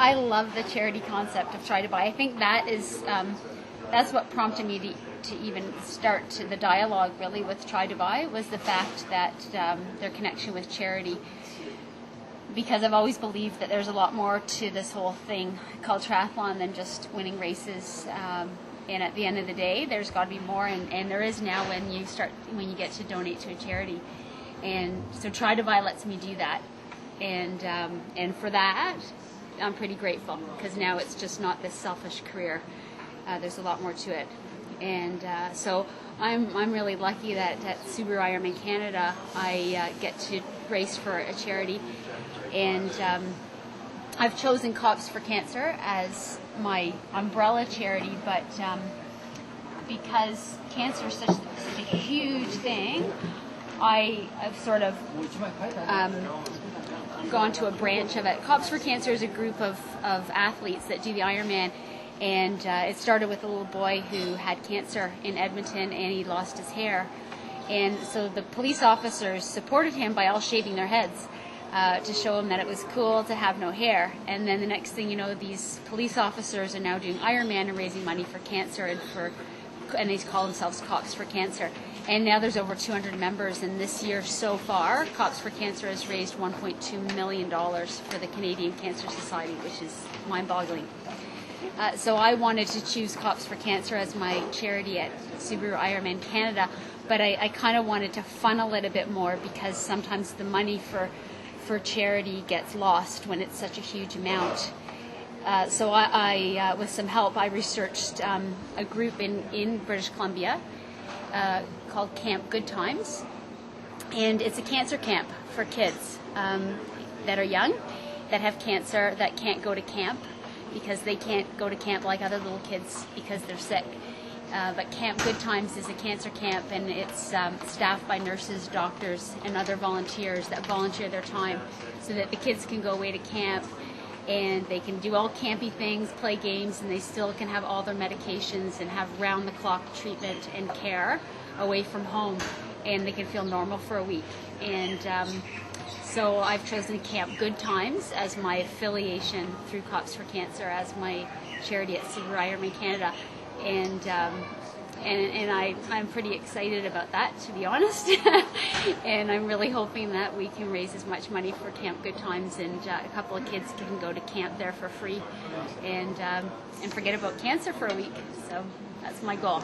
I love the charity concept of Try to Buy. I think that is that's what prompted me to even start the dialogue really with Try to Buy, was the fact that their connection with charity. Because I've always believed that there's a lot more to this whole thing called triathlon than just winning races. And at the end of the day, there's got to be more, and there is now when you get to donate to a charity. And so Try to Buy lets me do that. And for that, I'm pretty grateful, because now it's just not this selfish career. There's a lot more to it. And so I'm really lucky that at Subaru Ironman Canada, I get to race for a charity. And I've chosen Cops for Cancer as my umbrella charity, but because cancer is such a huge thing, I've sort of gone to a branch of it. Cops for Cancer is a group of athletes that do the Ironman, and it started with a little boy who had cancer in Edmonton, and he lost his hair. And so the police officers supported him by all shaving their heads to show him that it was cool to have no hair. And then the next thing you know, these police officers are now doing Ironman and raising money for cancer, and they call themselves Cops for Cancer. And now there's over 200 members, and this year so far, Cops for Cancer has raised $1.2 million for the Canadian Cancer Society, which is mind-boggling. So I wanted to choose Cops for Cancer as my charity at Subaru Ironman Canada, but I kind of wanted to funnel it a bit more, because sometimes the money for charity gets lost when it's such a huge amount. So I with some help, I researched a group in British Columbia called Camp Good Times, and it's a cancer camp for kids that are young, that have cancer, that can't go to camp because they can't go to camp like other little kids because they're sick. But Camp Good Times is a cancer camp, and it's staffed by nurses, doctors, and other volunteers that volunteer their time so that the kids can go away to camp and they can do all campy things, play games, and they still can have all their medications and have round-the-clock treatment and care away from home, and they can feel normal for a week. And so I've chosen Camp Good Times as my affiliation through Cops for Cancer as my charity at Subaru Ironman Canada. And I'm pretty excited about that, to be honest. And I'm really hoping that we can raise as much money for Camp Good Times, and a couple of kids can go to camp there for free and forget about cancer for a week. So that's my goal.